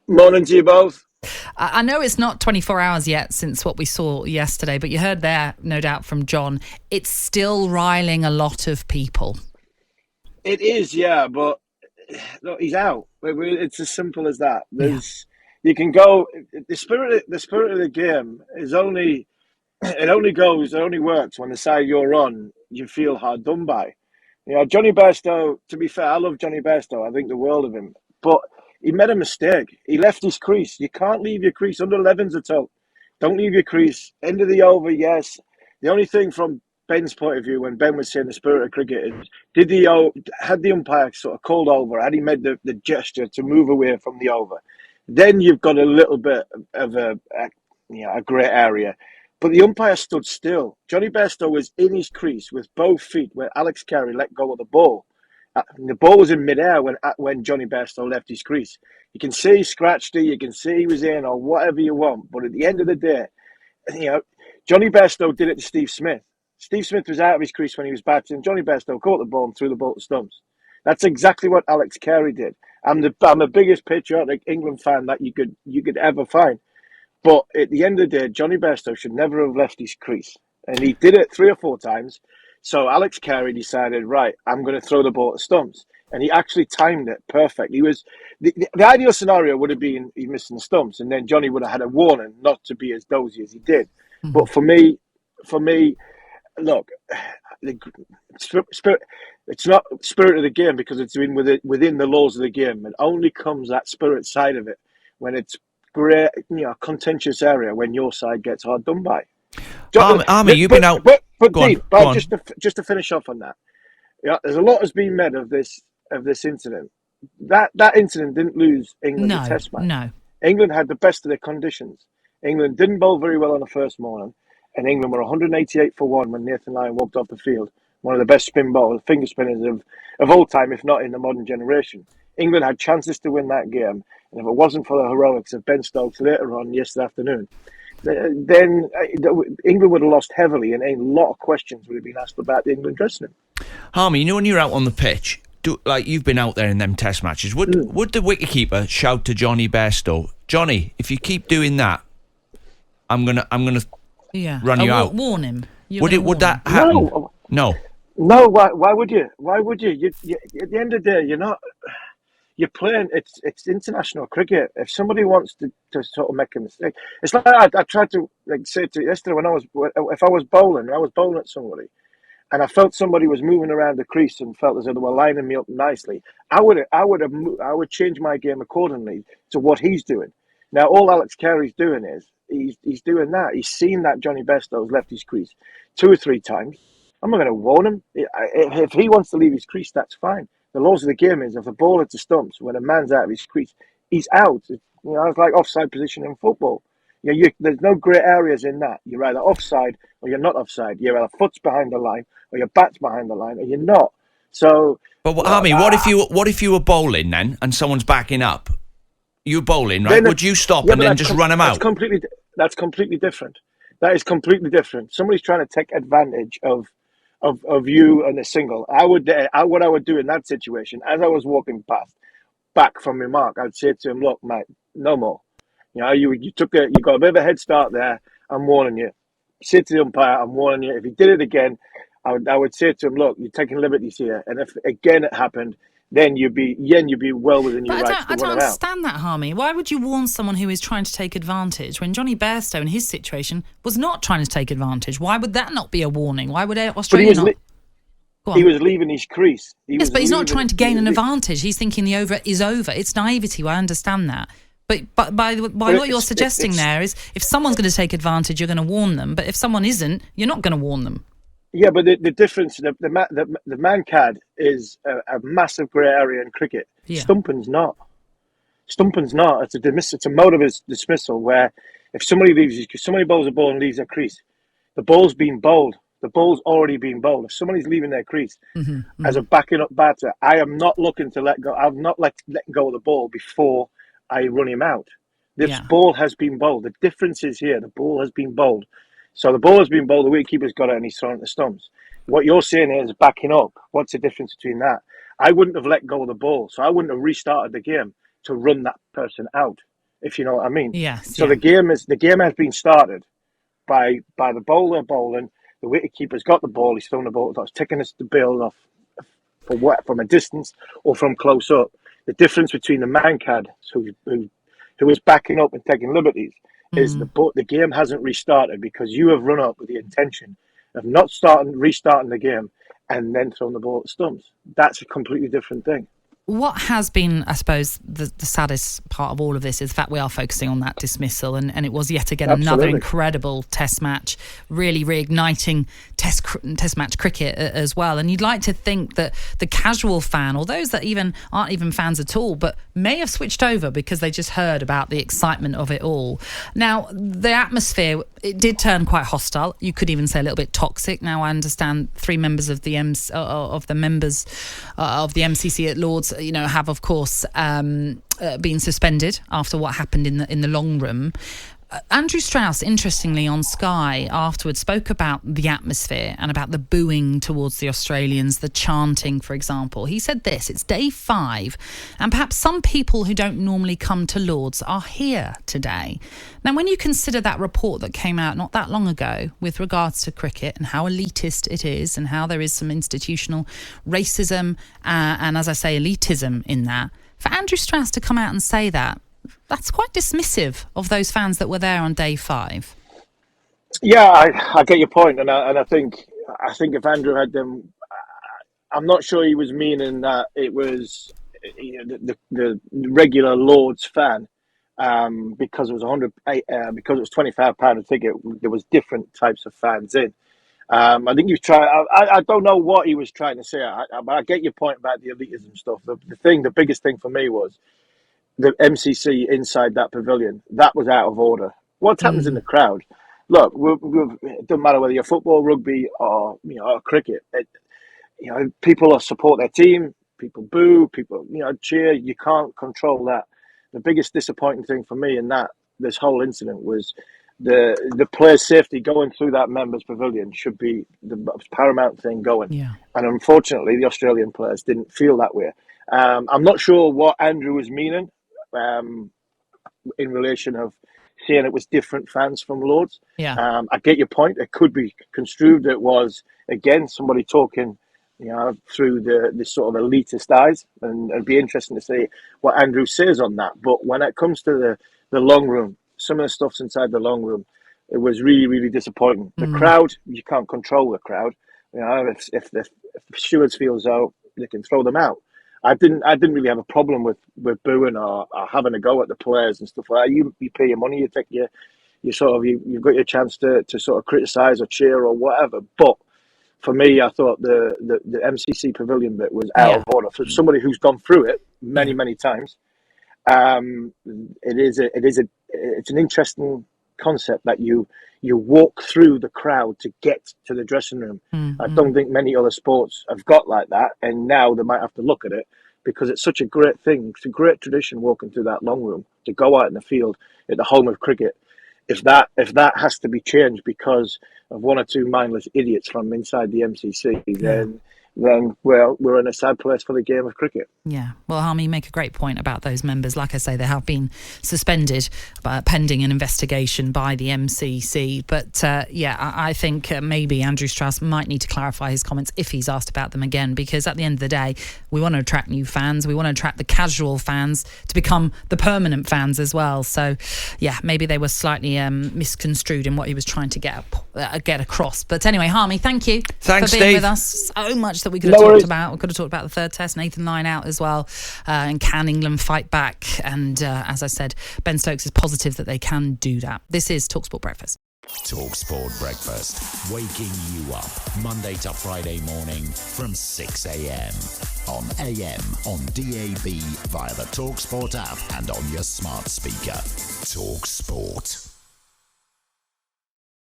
Morning to you both. I know it's not 24 hours yet since what we saw yesterday, but you heard there, no doubt, from John. It's still riling a lot of people. It is, yeah, but look, he's out. It's as simple as that. You can go. The spirit of the game is only. It only works when the side you're on, you feel hard done by. Jonny Bairstow, to be fair, I love Jonny Bairstow. I think the world of him. But he made a mistake. He left his crease. You can't leave your crease. Under 11s at all. Don't leave your crease. End of the over, yes. The only thing from Ben's point of view, when Ben was saying the spirit of cricket, is had the umpire sort of called over, had he made the gesture to move away from the over, then you've got a little bit of a grey area. But the umpire stood still. Jonny Bairstow was in his crease with both feet where Alex Carey let go of the ball. The ball was in midair when Jonny Bairstow left his crease. You can see he scratched it, you can see he was in, or whatever you want. But at the end of the day, Jonny Bairstow did it to Steve Smith. Steve Smith was out of his crease when he was batting. Jonny Bairstow caught the ball and threw the ball to stumps. That's exactly what Alex Carey did. I'm the biggest patriotic England fan that you could ever find. But at the end of the day, Jonny Bairstow should never have left his crease. And he did it 3 or 4 times. So Alex Carey decided, right, I'm going to throw the ball to stumps. And he actually timed it perfect. The ideal scenario would have been he missing the stumps, and then Jonny would have had a warning not to be as dozy as he did. Mm-hmm. But for me, look, spirit. It's not spirit of the game because it's within the laws of the game. It only comes that spirit side of it when it's great, contentious area when your side gets hard done by. Army, you've been out. Just to finish off on that, there's a lot has been made of this incident. That incident didn't lose England a test match. No, England had the best of their conditions. England didn't bowl very well on the first morning, and England were 188 for 1 when Nathan Lyon walked off the field. One of the best finger spinners of all time, if not in the modern generation. England had chances to win that game, and if it wasn't for the heroics of Ben Stokes later on yesterday afternoon, then England would have lost heavily, and a lot of questions would have been asked about the England dressing room. Harmy, when you're out on the pitch, you've been out there in them test matches, would the wicketkeeper shout to Jonny Bairstow, Johnny, if you keep doing that, I'm gonna run you out? Warn him. Would that happen? No. No. Why would you? Why would you? You at the end of the day, you're playing. It's international cricket. If somebody wants to sort of make a mistake, it's like I tried to say to yesterday if I was bowling at somebody, and I felt somebody was moving around the crease and felt as though they were lining me up nicely, I would change my game accordingly to what he's doing. Now all Alex Carey's doing is he's doing that. He's seen that Jonny Bairstow's left his crease 2 or 3 times. I'm not going to warn him. If he wants to leave his crease, that's fine. The laws of the game is if a ball hits the stumps, when a man's out of his crease, he's out. It's like offside position in football. There's no grey areas in that. You're either offside or you're not offside. You're either foot's behind the line or your bat's behind the line or you're not. So, but Army, what if you were bowling then and someone's backing up? You're bowling, right? Would you stop and then just run them out? That's completely different. That is completely different. Somebody's trying to take advantage of you and a single. What I would do in that situation, as I was walking back from my mark, I'd say to him, "Look, mate, no more. You got a bit of a head start there. I'm warning you." Say to the umpire, "I'm warning you. If he did it again, I would say to him, look, you're taking liberties here. And if again it happened, then you'd be well within your rights to run it out." I don't understand that, Harmy. Why would you warn someone who is trying to take advantage when Jonny Bairstow in his situation was not trying to take advantage? Why would that not be a warning? Why would Australia not? He was leaving his crease. Yes, but he's not trying to gain an advantage. He's thinking the over is over. It's naivety. I understand that. But by what you're suggesting there is if someone's going to take advantage, you're going to warn them. But if someone isn't, you're not going to warn them. Yeah, but the difference, the man-cad is a massive grey area in cricket. Yeah. Stumping's not. It's a mode of dismissal where if somebody bowls a ball and leaves their crease, the ball's been bowled. The ball's already been bowled. If somebody's leaving their crease as a backing up batter, I am not looking to let go. I'm not letting go of the ball before I run him out. This ball has been bowled. The difference is here. The ball has been bowled. So the ball has been bowled, the wicketkeeper's got it and he's thrown it the stumps. What you're saying is backing up. What's the difference between that? I wouldn't have let go of the ball, so I wouldn't have restarted the game to run that person out. if you know what I mean. Yes. So the game has been started by the bowler bowling. The wicketkeeper's got the ball. He's thrown the ball. That's taking us the bill off from a distance or from close up. The difference between the mankad who is backing up and taking liberties is the game hasn't restarted because you have run up with the intention of not restarting the game and then throwing the ball at stumps. That's a completely different thing. What has been, I suppose, the saddest part of all of this is the fact we are focusing on that dismissal, and it was yet again another incredible Test match, really reigniting Test match cricket as well. And you'd like to think that the casual fan, or those that aren't even fans at all, but may have switched over because they just heard about the excitement of it all. Now, the atmosphere, it did turn quite hostile. You could even say a little bit toxic. Now, I understand 3 members of the MCC at Lords, have of course been suspended after what happened in the long room. Andrew Strauss, interestingly, on Sky afterwards spoke about the atmosphere and about the booing towards the Australians, the chanting, for example. He said this: it's day 5, and perhaps some people who don't normally come to Lords are here today. Now, when you consider that report that came out not that long ago with regards to cricket and how elitist it is and how there is some institutional racism and, as I say, elitism in that, for Andrew Strauss to come out and say that's quite dismissive of those fans that were there on day 5. Yeah, I get your point, and I think if Andrew had them, I'm not sure he was meaning that it was the regular Lords fan, because it was because it was £25 a ticket. There was different types of fans in. I think I don't know what he was trying to say, but I get your point about the elitism stuff. The biggest thing for me was the MCC inside that pavilion. That was out of order. What happens in the crowd? Look, it doesn't matter whether you're football, rugby, or or cricket. People support their team. People boo. People cheer. You can't control that. The biggest disappointing thing for me in this whole incident was the players' safety going through that members' pavilion should be the paramount thing going. Yeah. And unfortunately, the Australian players didn't feel that way. I'm not sure what Andrew was meaning in relation of saying it was different fans from Lords. Yeah. I get your point. It could be construed it was, again, somebody talking through the sort of elitist eyes, and it'd be interesting to see what Andrew says on that. But when it comes to the long room, some of the stuff's inside the long room, it was really, really disappointing. The crowd, you can't control the crowd. If the stewards feels out, they can throw them out. I didn't really have a problem with booing or having a go at the players and stuff like that. You pay your money, you've got your chance to sort of criticise or cheer or whatever. But for me, I thought the MCC pavilion bit was out of order. For somebody who's gone through it many times, it's an interesting concept that you walk through the crowd to get to the dressing room. I don't think many other sports have got like that, and now they might have to look at it because it's such a great thing. It's a great tradition walking through that long room to go out in the field at the home of cricket. If that has to be changed because of 1 or 2 mindless idiots from inside the MCC, then we're in a sad place for the game of cricket. Yeah. Well, Harmy, you make a great point about those members. Like I say, they have been suspended pending an investigation by the MCC. But I think maybe Andrew Strauss might need to clarify his comments if he's asked about them again, because at the end of the day, we want to attract new fans. We want to attract the casual fans to become the permanent fans as well. So, maybe they were slightly misconstrued in what he was trying to get across. But anyway, Harmy, thank you for being Steve. with us. So much that we could have talked about. We could have talked about the third test, Nathan Lyon out as well, and can England fight back? And as I said, Ben Stokes is positive that they can do that. This is talkSPORT Breakfast. talkSPORT Breakfast, waking you up Monday to Friday morning from 6 a.m. on AM, on DAB, via the talkSPORT app and on your smart speaker. talkSPORT.